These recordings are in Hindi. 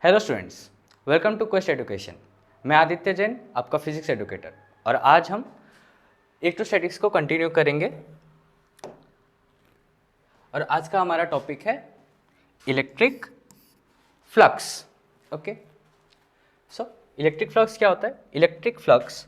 Hello students, welcome to Quest Education. मैं आदित्य जैन, आपका फिजिक्स एडुकेटर, और आज हम इलेक्ट्रोस्टैटिक्स को कंटिन्यू करेंगे। और आज का हमारा टॉपिक है electric flux. Okay, so electric flux क्या होता है? Electric flux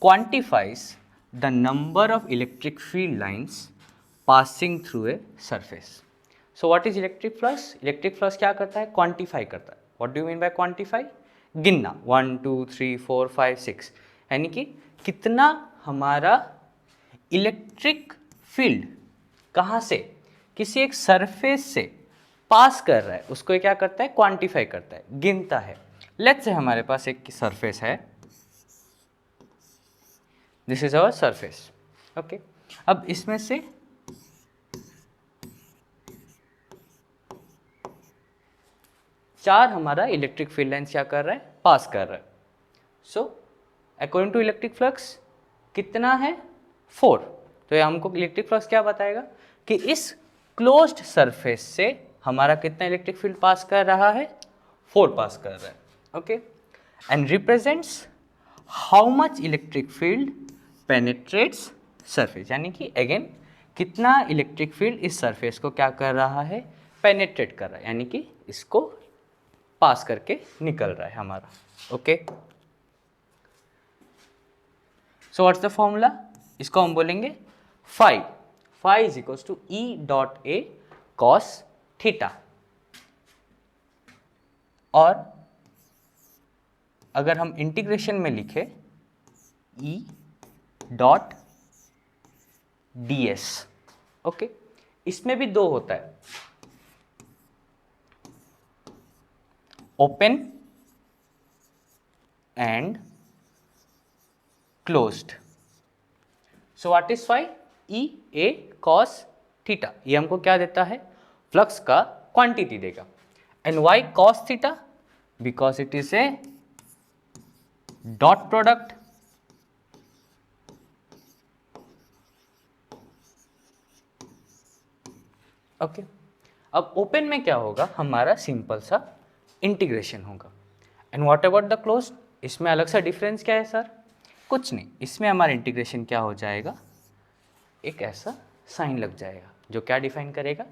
quantifies the number of electric field lines passing through a surface. So what is electric flux? Electric flux क्या करता है? क्वांटिफाई करता है। What do you mean by quantify? गिनना, 1 2 3 4 5 6, यानी कि कितना हमारा इलेक्ट्रिक फील्ड कहाँ से किसी एक सरफेस से पास कर रहा है, उसको ये क्या करता है? क्वांटिफाई करता है, गिनता है। लेट्स से हमारे पास एक सरफेस है, this is our surface. Okay, अब इसमें से चार हमारा इलेक्ट्रिक फील्ड लाइन्स क्या कर रहा है? पास कर रहा है। So according to electric flux कितना है? 4। तो ये हमको इलेक्ट्रिक फ्लक्स क्या बताएगा कि इस क्लोज्ड सरफेस से हमारा कितना इलेक्ट्रिक फील्ड पास कर रहा है? 4 पास कर रहा है। Okay, and represents how much electric field penetrates surface, यानी कि अगेन कितना इलेक्ट्रिक फील्ड इस सरफेस को क्या कर रहा है? पेनिट्रेट कर रहा है, यानी कि इसको पास करके निकल रहा है हमारा। Okay, so what's the formula? इसको हम बोलेंगे phi. Phi is equals to E dot A cos theta. और अगर हम इंटीग्रेशन में लिखे E dot D S. Okay, इसमें भी दो होता है, open and closed. So what is phi? E A cos theta. ये हमको क्या देता है? फ्लक्स का क्वांटिटी देगा। And why cos theta? Because it is a dot product okay. अब ओपन में क्या होगा? हमारा सिंपल सा इंटीग्रेशन होगा। And what about the closed? इसमें अलग सा डिफरेंस क्या है सर? कुछ नहीं, इसमें हमारा इंटीग्रेशन क्या हो जाएगा? एक ऐसा साइन लग जाएगा जो क्या डिफाइन करेगा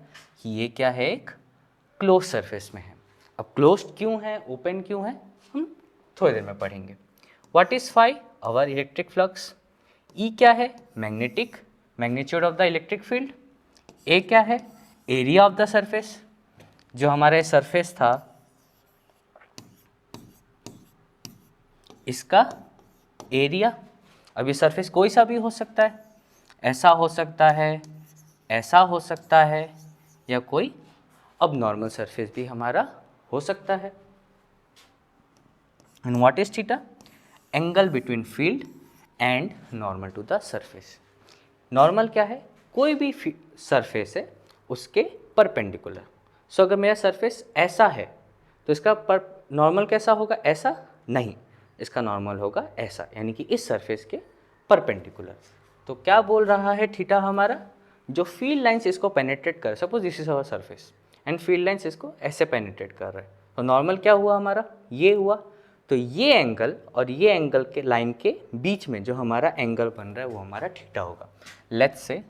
कि ये क्या है? एक क्लोज सरफेस में है। अब क्लोज्ड क्यों है, ओपन क्यों है, हम थोड़ी देर में पढ़ेंगे। What is phi? Our electric flux. E क्या है? Magnetic magnitude of the electric field. A क्या है? Area of the surface. जो हमारे सरफेस था इसका एरिया। अब ये सरफेस कोई सा भी हो सकता है, ऐसा हो सकता है, ऐसा हो सकता है, या कोई अब नॉर्मल सरफेस भी हमारा हो सकता है। And what is theta? Angle between field and normal to the surface. Normal क्या है? कोई भी सरफेस है उसके परपेंडिकुलर। सो अगर मेरा सरफेस ऐसा है तो इसका नॉर्मल कैसा होगा? ऐसा नहीं, इसका नॉर्मल होगा ऐसा, यानी कि इस सरफेस के परपेंडिकुलर। तो क्या बोल रहा है थीटा हमारा? जो फील्ड लाइंस इसको पेनिट्रेट कर, suppose this is our surface and field lines इसको ऐसे पेनिट्रेट कर रहे हैं, तो नॉर्मल क्या हुआ हमारा? ये हुआ। तो ये एंगल और ये एंगल के लाइन के बीच में जो हमारा एंगल बन रहा है वो हमारा थीटा होगा। लेट्स से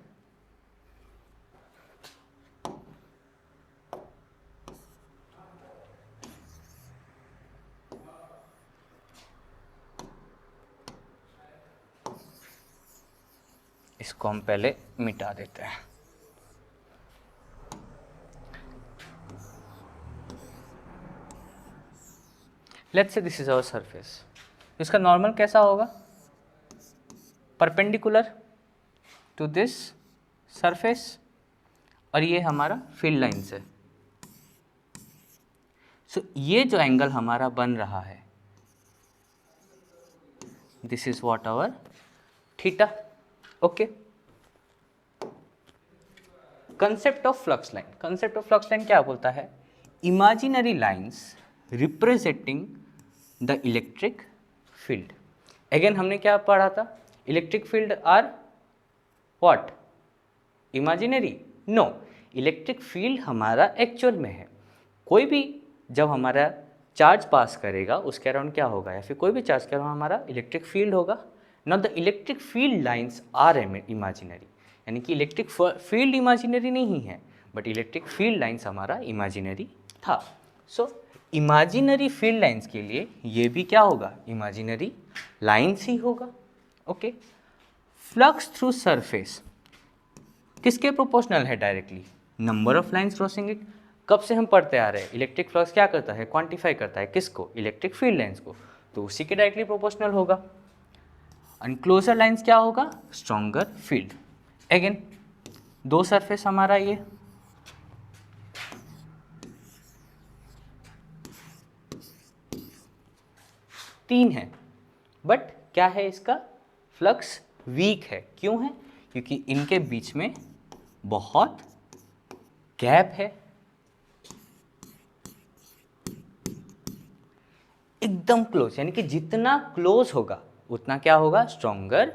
इसको हम पहले मिटा देते हैं। Let's say this is our surface. इसका नॉर्मल कैसा होगा? परपेंडिकुलर टू दिस सरफेस, और ये हमारा फील्ड लाइंस है। सो ये जो एंगल हमारा बन रहा है this is what our theta. Okay, concept of flux line. Concept of flux line क्या बोलता है? Imaginary lines representing the electric field. Again हमने क्या पढ़ा था? Electric field are what? Imaginary? No, electric field हमारा एक्चुअल में है। कोई भी जब हमारा चार्ज पास करेगा उसके अराउंड क्या होगा, या फिर कोई भी चार्ज के अराउंड हमारा इलेक्ट्रिक फील्ड होगा। Now the electric field lines are imaginary, यानी कि इलेक्ट्रिक फील्ड इमेजिनरी नहीं है बट इलेक्ट्रिक फील्ड लाइंस हमारा इमेजिनरी था। सो इमेजिनरी फील्ड लाइंस के लिए ये भी क्या होगा, इमेजिनरी लाइंस ही होगा। ओके, फ्लक्स थ्रू सरफेस किसके प्रोपोर्शनल है, directly number of lines crossing it. कब से हम पढ़ते आ रहे हैं, इलेक्ट्रिक फ्लक्स क्या करता है, क्वांटिफाई करता है किसको, इलेक्ट्रिक फील्ड लाइंस को, तो उसी के डायरेक्टली प्रोपोर्शनल होगा। एंड क्लोजर लाइंस क्या होगा, स्ट्रॉन्गर फील्ड। अगेन दो सरफेस हमारा ये तीन है, बट क्या है, इसका फ्लक्स वीक है। क्यों है, क्योंकि इनके बीच में बहुत गैप है, एकदम क्लोज, यानी कि जितना क्लोज होगा उतना क्या होगा, स्ट्रॉन्गर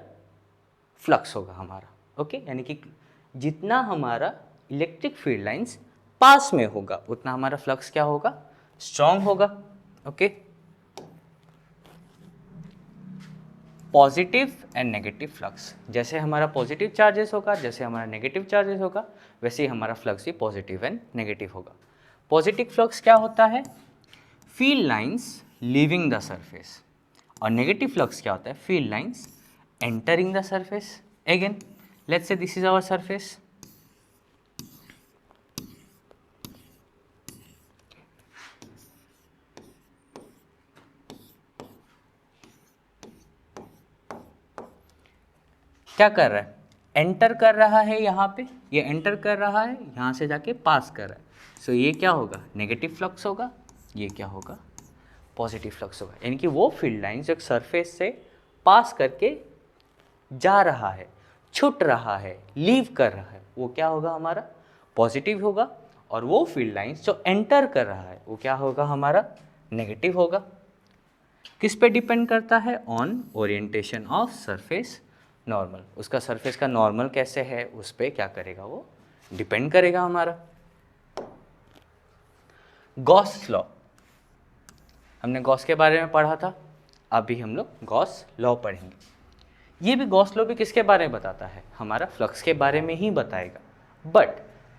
फ्लक्स होगा हमारा। ओके, यानी कि जितना हमारा इलेक्ट्रिक फील्ड लाइंस पास में होगा उतना हमारा फ्लक्स क्या होगा, स्ट्रॉन्ग होगा। Okay, positive and negative flux, जैसे हमारा पॉजिटिव चार्जेस होगा, जैसे हमारा नेगेटिव चार्जेस होगा, वैसे ही हमारा फ्लक्स भी पॉजिटिव एंड नेगेटिव होगा। पॉजिटिव फ्लक्स क्या होता है, field lines leaving the surface, और नेगेटिव फ्लक्स क्या होता है, field lines entering the surface. Again let's say this is our surface, क्या कर रहा है, एंटर कर रहा है, यहाँ पे ये एंटर कर रहा है, यहाँ से जाके पास कर रहा है। सो ये क्या होगा, नेगेटिव फ्लक्स होगा, ये क्या होगा, पॉजिटिव फ्लक्स होगा। यानी कि वो फील्ड लाइन जो सरफेस से पास करके जा रहा है, छूट रहा है, लीव कर रहा है, वो क्या होगा हमारा, पॉजिटिव होगा। और वो फील्ड लाइंस जो एंटर कर रहा है वो क्या होगा हमारा, नेगेटिव होगा। किस पे डिपेंड करता है, on orientation of surface normal, उसका सरफेस का नॉर्मल कैसे है उस पर क्या करेगा, वो डिपेंड करेगा हमारा। गॉस लॉ, हमने गॉस के बारे में पढ़ा था, अभी हम लोग गॉस लॉ पढ़ेंगे। ये भी गॉस लॉ भी किसके बारे में बताता है, हमारा फ्लक्स के बारे में ही बताएगा। बट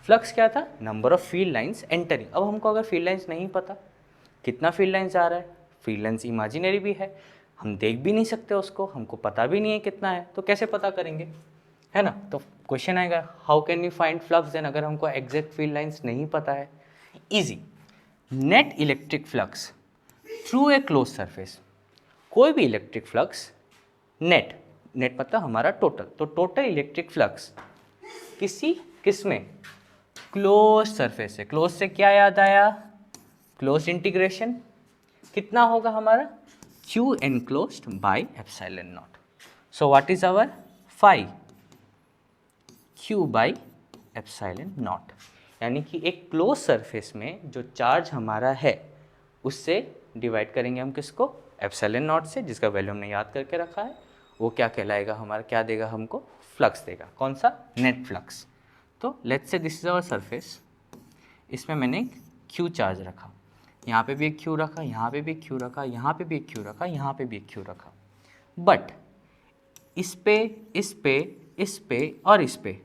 फ्लक्स क्या था, number of field lines entering. अब हमको अगर फील्ड लाइंस नहीं पता, कितना फील्ड लाइंस आ रहा है, फील्ड लाइंस इमेजिनरी भी है, हम देख भी नहीं सकते उसको, हमको पता भी नहीं है कितना है, तो कैसे पता करेंगे, है ना। तो क्वेश्चन आएगा, how can you find flux then, अगर हमको एग्जैक्ट फील्ड लाइंस नहीं पता है। Easy, net electric flux through a close surface, कोई भी इलेक्ट्रिक फ्लक्स नेट, नेट मतलब हमारा टोटल, तो टोटल इलेक्ट्रिक फ्लक्स किस में, क्लोज सरफेस से। क्लोज से क्या याद आया, क्लोज इंटीग्रेशन, कितना होगा हमारा, Q enclosed by epsilon naught. So what is our phi, Q by epsilon naught। यानी कि एक क्लोज सरफेस में जो चार्ज हमारा है उससे डिवाइड करेंगे हम किसको, एप्सिलॉन नॉट से, जिसका वैल्यू हमने याद करके रखा है। वो क्या कहलाएगा हमारा, क्या देगा हमको, फ्लक्स देगा। कौन सा, नेट फ्लक्स। तो let's say this is our surface, इसमें मैंने Q चार्ज रखा, यहाँ पे भी एक क्यू रखा, यहाँ पे भी एक क्यू रखा, यहाँ पे भी एक क्यू रखा, यहाँ पे भी एक क्यू रखा। बट इस पे, इस पे, इस पे और इस पे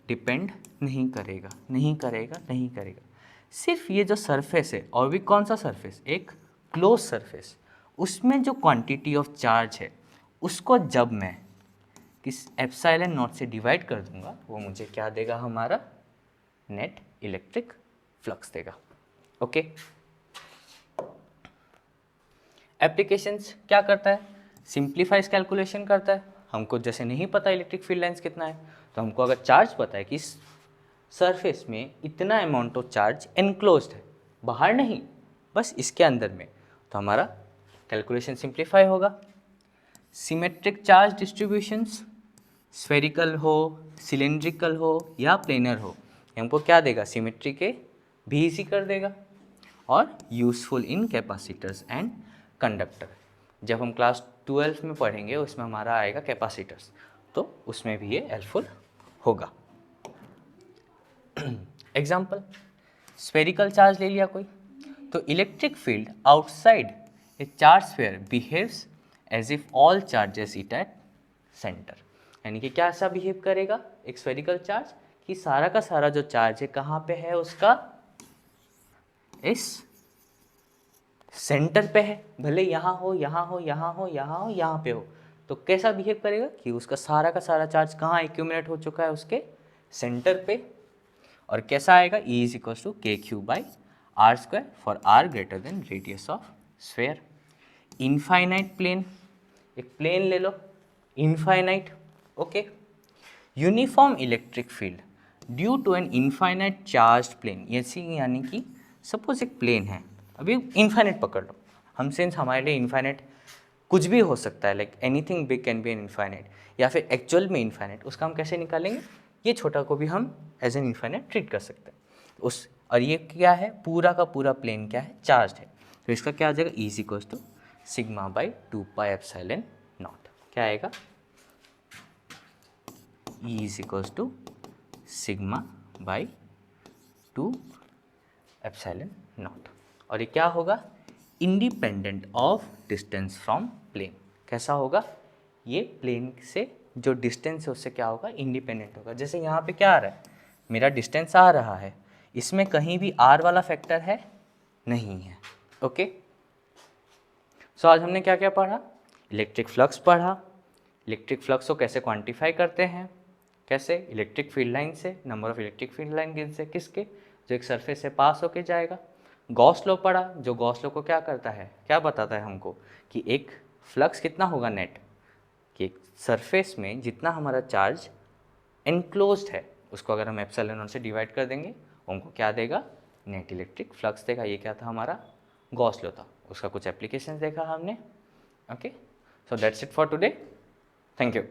डिपेंड नहीं करेगा, नहीं करेगा, नहीं करेगा। सिर्फ ये जो सरफेस है, और भी कौन सा सरफेस, एक क्लोज सरफेस, उसमें जो क्वांटिटी ऑफ चार्ज है उसको जब मैं किस एप्सिलॉन नॉट से डिवाइड कर दूंगा, वो मुझे क्या देगा हमारा, नेट इलेक्ट्रिक फ्लक्स देगा। ओके, एप्लीकेशंस क्या करता है, सिंप्लीफाइज कैलकुलेशन करता है। हमको जैसे नहीं पता इलेक्ट्रिक फील्ड लाइंस कितना है, तो हमको अगर चार्ज पता है कि इस सरफेस में इतना अमाउंट ऑफ चार्ज एनक्लोज्ड है, बाहर नहीं, बस इसके अंदर में, तो हमारा कैलकुलेशन सिंप्लीफाई होगा। सिमेट्रिक चार्ज डिस्ट्रीब्यूशंस, स्फेरिकल हो, सिलेंड्रिकल हो या प्लेनर हो, हमको क्या देगा, सिमेट्री के भी इजी कर देगा। और useful in capacitors and conductor, जब हम क्लास 12 में पढ़ेंगे उसमें हमारा आएगा कैपेसिटर्स, तो उसमें भी ये हेल्पफुल होगा। एग्जाम्पल, स्फेरिकल चार्ज ले लिया कोई, तो electric field outside a charge sphere behaves as if all charges it at center, यानी कि क्या ऐसा बिहेव करेगा एक स्फेरिकल चार्ज कि सारा का सारा जो चार्ज है कहाँ पे है उसका, इस सेंटर पे है, भले यहाँ हो यहाँ हो यहाँ हो यहाँ हो यहाँ पे हो, तो कैसा बिहेव करेगा कि उसका सारा का सारा चार्ज कहाँ एक्यूमुलेट हो चुका है, उसके सेंटर पे। और कैसा आएगा, E is equal to k q by r square for r greater than radius of sphere. Infinite plane, एक प्लेन ले लो infinite, okay. Uniform electric field due to an infinite charge plane, यानी कि सपोज एक प्लेन है, अभी इनफाइनाइट पकड़ लो, हम सिंस हमारे लिए इनफाइनाइट कुछ भी हो सकता है, like anything big can be an infinite, या फिर एक्चुअल में इनफाइनाइट, उसका हम कैसे निकालेंगे, ये छोटा को भी हम एज एन इनफाइनाइट ट्रीट कर सकते हैं उस, और ये क्या है, पूरा का पूरा प्लेन क्या है, चार्ज है, तो इसका क्या आ जाएगा, E is equal to sigma by 2 pi epsilon not, क्या आएगा, E is equal to sigma by 2 epsilon not, और ये क्या होगा, independent of distance from plane, कैसा होगा, ये प्लेन से जो डिस्टेंस है उससे क्या होगा, इंडिपेंडेंट होगा। जैसे यहाँ पे क्या आ रहा है, मेरा डिस्टेंस आ रहा है, इसमें कहीं भी r वाला फैक्टर है नहीं है, ओके। सो आज हमने क्या क्या पढ़ा, इलेक्ट्रिक फ्लक्स पढ़ा, इलेक्ट्रिक फ्लक्स को कैसे क्वांटिफाई करते हैं, कैसे इलेक्ट्रिक फील्ड लाइन से, number of electric field line से किसके, जो एक सरफेस से पास होके जाएगा। गॉस लॉ पढ़ा, जो गॉस लॉ को क्या करता है, क्या बताता है हमको कि एक फ्लक्स कितना होगा नेट, कि एक सरफेस में जितना हमारा चार्ज एनक्लोज्ड है उसको अगर हम एप्सिलॉन नॉट से डिवाइड कर देंगे, उनको क्या देगा, नेट इलेक्ट्रिक फ्लक्स देगा। ये क्या था, हमारा गॉस लॉ था, उसका कुछ एप्लीकेशंस देखा हमने, okay. So that's it for today, thank you.